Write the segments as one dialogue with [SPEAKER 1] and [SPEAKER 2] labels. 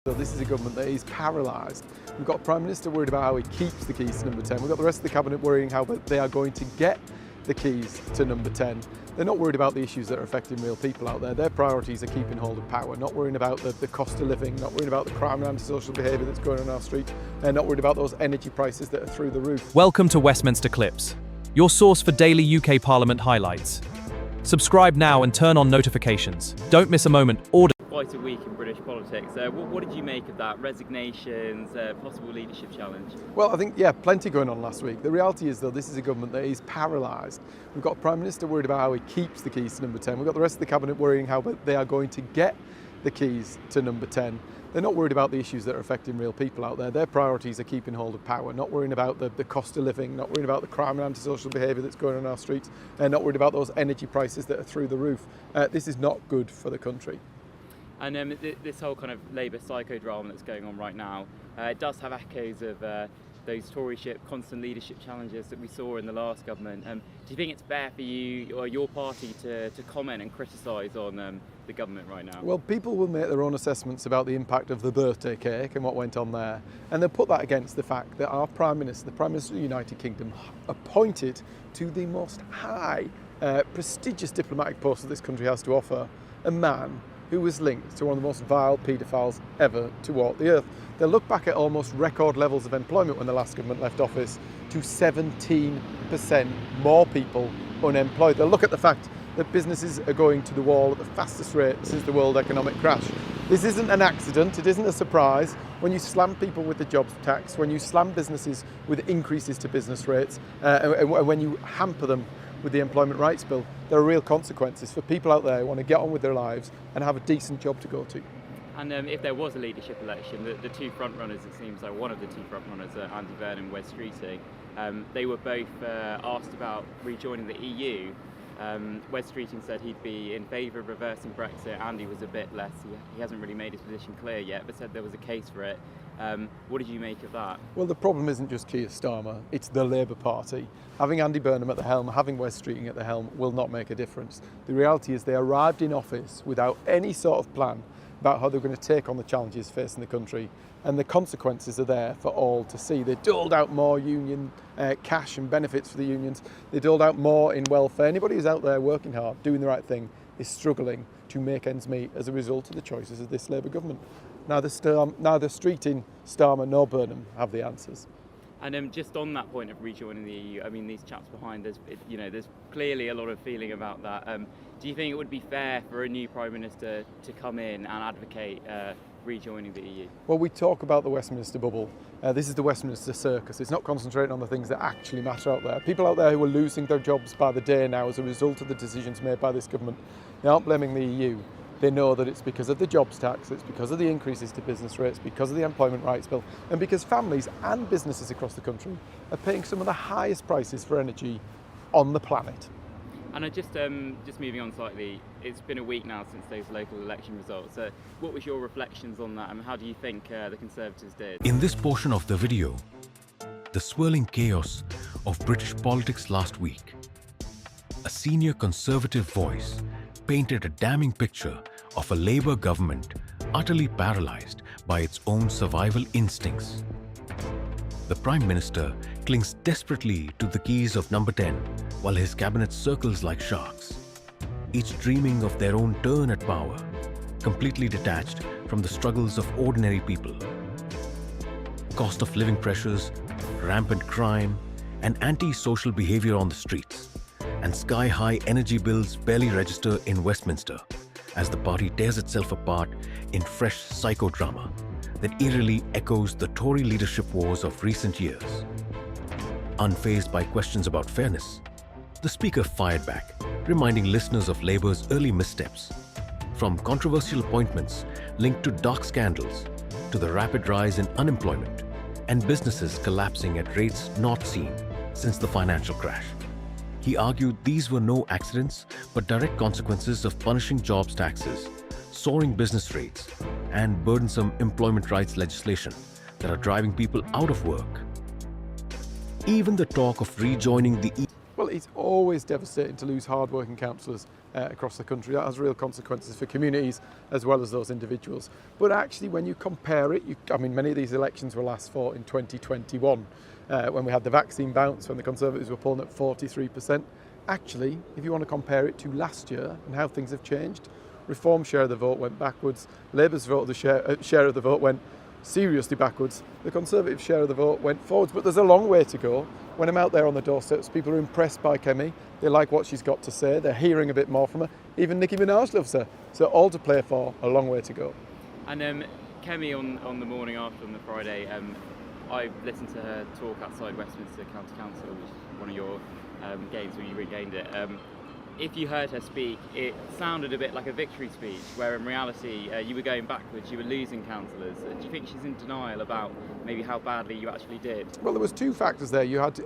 [SPEAKER 1] So this is a government that is paralysed. We've got a Prime Minister worried about how he keeps the keys to number 10. We've got the rest of the Cabinet worrying how they are going to get the keys to number 10. They're not worried about the issues that are affecting real people out there. Their priorities are keeping hold of power, not worrying about the cost of living, not worrying about the crime and antisocial behaviour that's going on our street, and not worried about those energy prices that are through the roof.
[SPEAKER 2] Welcome to Westminster Clips, your source for daily UK Parliament highlights. Subscribe now and turn on notifications. Don't miss a moment.
[SPEAKER 3] Quite a week in British politics. What did you make of that? Resignations, possible leadership challenge?
[SPEAKER 1] Well, I think, plenty going on last week. The reality is, though, this is a government that is paralysed. We've got a Prime Minister worried about how he keeps the keys to number 10. We've got the rest of the Cabinet worrying how they are going to get the keys to number 10. They're not worried about the issues that are affecting real people out there. Their priorities are keeping hold of power, not worrying about the cost of living, not worrying about the crime and antisocial behaviour that's going on our streets, and not worried about those energy prices that are through the roof. This is not good for the country.
[SPEAKER 3] And this whole kind of Labour psychodrama that's going on right now, it does have echoes of those Toryship constant leadership challenges that we saw in the last government. Do you think it's fair for you or your party to comment and criticise on the government right now?
[SPEAKER 1] Well, people will make their own assessments about the impact of the birthday cake and what went on there, and they'll put that against the fact that our Prime Minister, the Prime Minister of the United Kingdom, appointed to the most high, prestigious diplomatic post that this country has to offer, a man who was linked to one of the most vile paedophiles ever to walk the earth. They'll look back at almost record levels of employment when the last government left office to 17% more people unemployed. They'll look at the fact that businesses are going to the wall at the fastest rate since the world economic crash. This isn't an accident, it isn't a surprise. When you slam people with the jobs tax, when you slam businesses with increases to business rates, and when you hamper them with the Employment Rights Bill, there are real consequences for people out there who want to get on with their lives and have a decent job to go to.
[SPEAKER 3] And if there was a leadership election, the two front runners, it seems like one of the two front runners, Andy Burnham and Wes Streeting, they were both asked about rejoining the EU. Wes Streeting said he'd be in favour of reversing Brexit. Andy was a bit less. He hasn't really made his position clear yet, but said there was a case for it. What did you make of that?
[SPEAKER 1] Well, the problem isn't just Keir Starmer, it's the Labour Party. Having Andy Burnham at the helm, having Wes Streeting at the helm will not make a difference. The reality is they arrived in office without any sort of plan about how they're going to take on the challenges facing the country, and the consequences are there for all to see. They doled out more union cash and benefits for the unions. They doled out more in welfare. Anybody who's out there working hard, doing the right thing, is struggling to make ends meet as a result of the choices of this Labour government. Neither Streeting, Starmer nor Burnham have the answers.
[SPEAKER 3] And just on that point of rejoining the EU, I mean, these chaps behind, there's clearly a lot of feeling about that. Do you think it would be fair for a new Prime Minister to come in and advocate rejoining the EU?
[SPEAKER 1] Well, we talk about the Westminster bubble. This is the Westminster circus. It's not concentrating on the things that actually matter out there. People out there who are losing their jobs by the day now as a result of the decisions made by this government, they aren't blaming the EU. They know that it's because of the jobs tax, it's because of the increases to business rates, because of the Employment Rights Bill, and because families and businesses across the country are paying some of the highest prices for energy on the planet.
[SPEAKER 3] And just moving on slightly, it's been a week now since those local election results. What was your reflections on that, and how do you think the Conservatives did?
[SPEAKER 4] In this portion of the video, the swirling chaos of British politics last week, a senior Conservative voice painted a damning picture of a Labour government utterly paralysed by its own survival instincts. The Prime Minister clings desperately to the keys of number 10 while his cabinet circles like sharks, each dreaming of their own turn at power, completely detached from the struggles of ordinary people. Cost of living pressures, rampant crime, and anti-social behaviour on the streets, and sky-high energy bills barely register in Westminster as the party tears itself apart in fresh psychodrama that eerily echoes the Tory leadership wars of recent years. Unfazed by questions about fairness, the Speaker fired back, reminding listeners of Labour's early missteps, from controversial appointments linked to dark scandals to the rapid rise in unemployment and businesses collapsing at rates not seen since the financial crash. He argued these were no accidents but direct consequences of punishing jobs taxes, soaring business rates, and burdensome employment rights legislation that are driving people out of work. Even the talk of rejoining the EU.
[SPEAKER 1] Well, it's always devastating to lose hard-working councillors across the country. That has real consequences for communities as well as those individuals. But actually, when you compare it, I mean, many of these elections were last fought in 2021, when we had the vaccine bounce, when the Conservatives were polling at 43%. Actually, if you want to compare it to last year and how things have changed, Reform's share of the vote went backwards, Labour's share of the vote went seriously backwards, the Conservative share of the vote went forwards, but there's a long way to go. When I'm out there on the doorsteps, people are impressed by Kemi, they like what she's got to say, they're hearing a bit more from her, even Nicki Minaj loves her, so all to play for, a long way to go.
[SPEAKER 3] And Kemi on the morning after, on the Friday, I listened to her talk outside Westminster County Council, which is one of your games where you regained it. If you heard her speak, it sounded a bit like a victory speech, where in reality you were going backwards, you were losing councillors. Do you think she's in denial about maybe how badly you actually did?
[SPEAKER 1] Well, there was two factors there. You had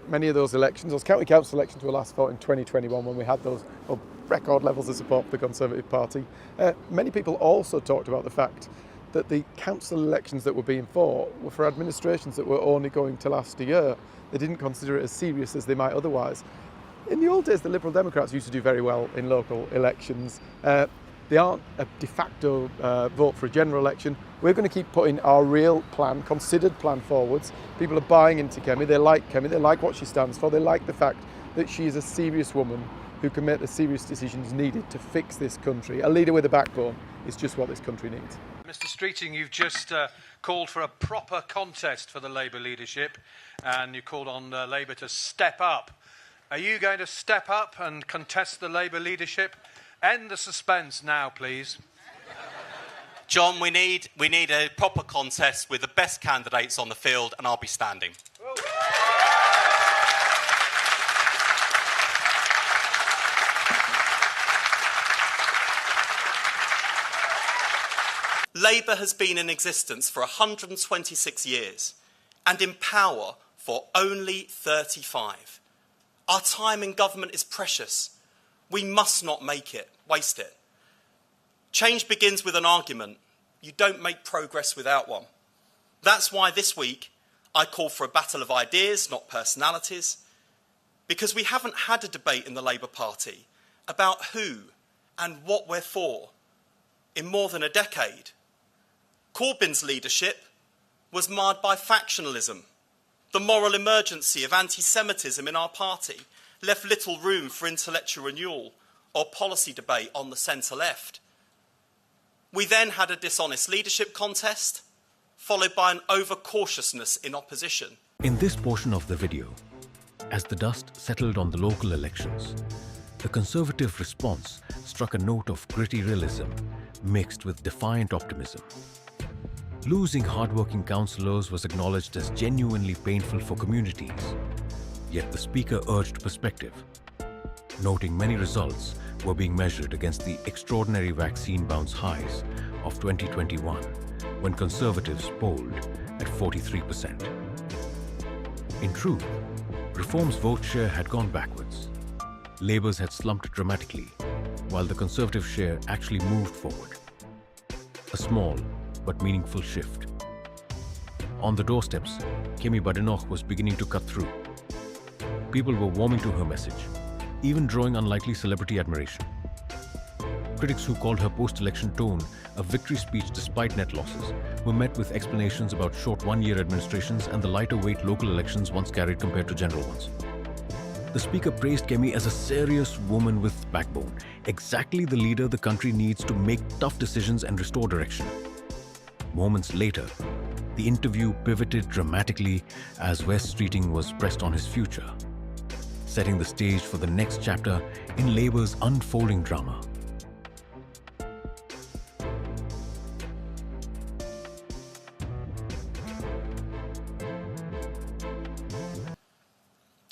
[SPEAKER 1] many of those elections, those county council elections were last fought in 2021 when we had those record levels of support for the Conservative Party. Many people also talked about the fact that the council elections that were being fought were for administrations that were only going to last a year. They didn't consider it as serious as they might otherwise. In the old days, the Liberal Democrats used to do very well in local elections. They aren't a de facto vote for a general election. We're going to keep putting our real plan, considered plan forwards. People are buying into Kemi, they like what she stands for, they like the fact that she is a serious woman who can make the serious decisions needed to fix this country. A leader with a backbone is just what this country needs.
[SPEAKER 5] Mr Streeting, you've just called for a proper contest for the Labour leadership, and you called on Labour to step up. Are you going to step up and contest the Labour leadership? End the suspense now, please.
[SPEAKER 6] John, we need a proper contest with the best candidates on the field, and I'll be standing. Labour has been in existence for 126 years and in power for only 35. Our time in government is precious. We must not waste it. Change begins with an argument. You don't make progress without one. That's why this week I call for a battle of ideas, not personalities, because we haven't had a debate in the Labour Party about who and what we're for in more than a decade. Corbyn's leadership was marred by factionalism. The moral emergency of anti-Semitism in our party left little room for intellectual renewal or policy debate on the centre-left. We then had a dishonest leadership contest, followed by an over-cautiousness in opposition.
[SPEAKER 4] In this portion of the video, as the dust settled on the local elections, the Conservative response struck a note of gritty realism mixed with defiant optimism. Losing hard-working councillors was acknowledged as genuinely painful for communities, yet the Speaker urged perspective, noting many results were being measured against the extraordinary vaccine bounce highs of 2021, when Conservatives polled at 43%. In truth, Reform's vote share had gone backwards. Labour's had slumped dramatically, while the Conservative share actually moved forward. A small but meaningful shift. On the doorsteps, Kemi Badenoch was beginning to cut through. People were warming to her message, even drawing unlikely celebrity admiration. Critics who called her post-election tone a victory speech despite net losses were met with explanations about short one-year administrations and the lighter weight local elections once carried compared to general ones. The Speaker praised Kemi as a serious woman with backbone, exactly the leader the country needs to make tough decisions and restore direction. Moments later, the interview pivoted dramatically as Wes Streeting was pressed on his future, setting the stage for the next chapter in Labour's unfolding drama.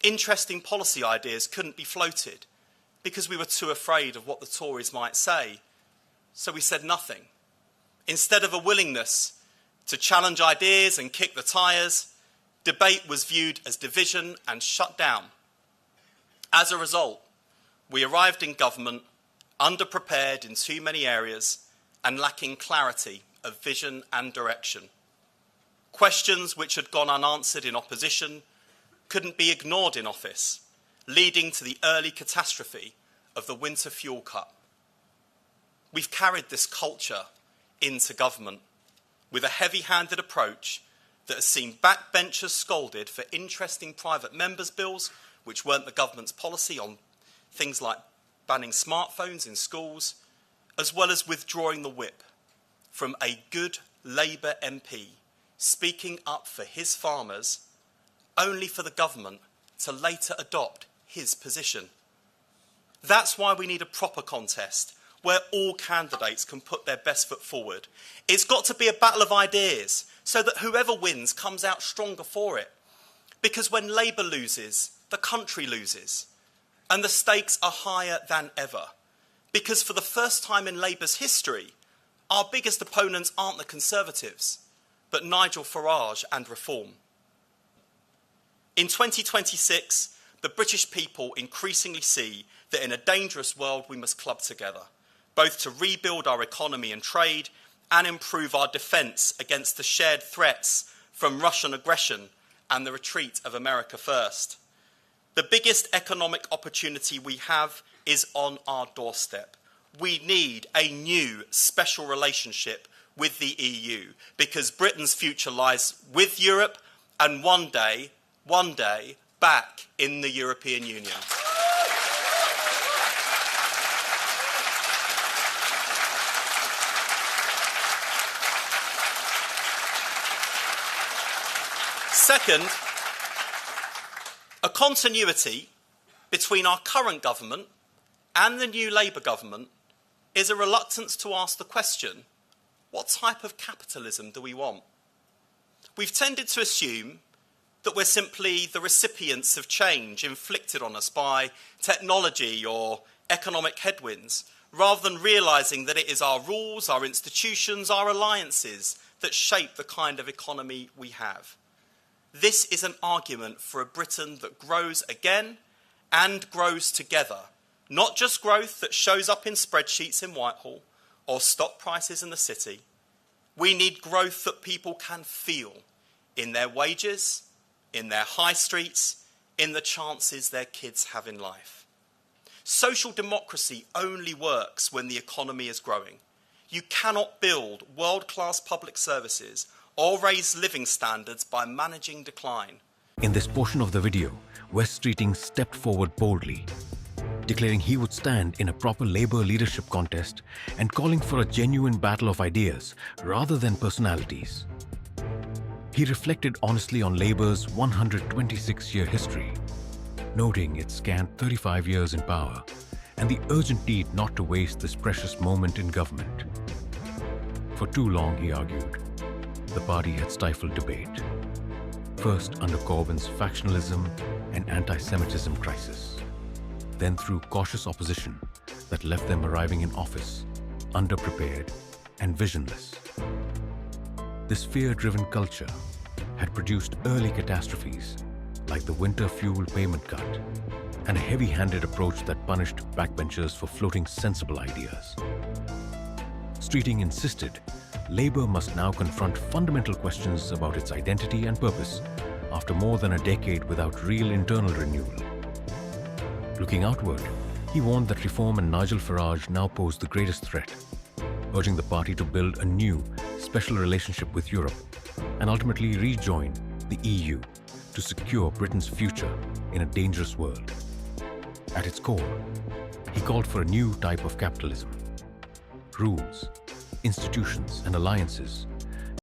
[SPEAKER 6] Interesting policy ideas couldn't be floated because we were too afraid of what the Tories might say, so we said nothing. Instead of a willingness to challenge ideas and kick the tyres, debate was viewed as division and shut down. As a result, we arrived in government underprepared in too many areas and lacking clarity of vision and direction. Questions which had gone unanswered in opposition couldn't be ignored in office, leading to the early catastrophe of the winter fuel cut. We've carried this culture into government with a heavy-handed approach that has seen backbenchers scolded for interesting private members' bills, which weren't the government's policy, on things like banning smartphones in schools, as well as withdrawing the whip from a good Labour MP speaking up for his farmers, only for the government to later adopt his position. That's why we need a proper contest where all candidates can put their best foot forward. It's got to be a battle of ideas so that whoever wins comes out stronger for it. Because when Labour loses, the country loses. And the stakes are higher than ever. Because for the first time in Labour's history, our biggest opponents aren't the Conservatives, but Nigel Farage and Reform. In 2026, the British people increasingly see that in a dangerous world we must club together, both to rebuild our economy and trade and improve our defence against the shared threats from Russian aggression and the retreat of America first. The biggest economic opportunity we have is on our doorstep. We need a new special relationship with the EU because Britain's future lies with Europe and one day, back in the European Union. Second, a continuity between our current government and the new Labour government is a reluctance to ask the question, what type of capitalism do we want? We've tended to assume that we're simply the recipients of change inflicted on us by technology or economic headwinds, rather than realising that it is our rules, our institutions, our alliances that shape the kind of economy we have. This is an argument for a Britain that grows again and grows together, not just growth that shows up in spreadsheets in Whitehall or stock prices in the city. We need growth that people can feel in their wages, in their high streets, in the chances their kids have in life. Social democracy only works when the economy is growing. You cannot build world-class public services or raise living standards by managing decline.
[SPEAKER 4] In this portion of the video, Wes Streeting stepped forward boldly, declaring he would stand in a proper Labour leadership contest and calling for a genuine battle of ideas rather than personalities. He reflected honestly on Labour's 126-year history, noting its scant 35 years in power and the urgent need not to waste this precious moment in government. For too long, he argued, the party had stifled debate, first under Corbyn's factionalism and anti-Semitism crisis, then through cautious opposition that left them arriving in office underprepared and visionless. This fear-driven culture had produced early catastrophes like the winter fuel payment cut and a heavy-handed approach that punished backbenchers for floating sensible ideas. Streeting insisted Labour must now confront fundamental questions about its identity and purpose after more than a decade without real internal renewal. Looking outward, he warned that Reform and Nigel Farage now pose the greatest threat, urging the party to build a new, special relationship with Europe and ultimately rejoin the EU to secure Britain's future in a dangerous world. At its core, he called for a new type of capitalism. Rules, institutions and alliances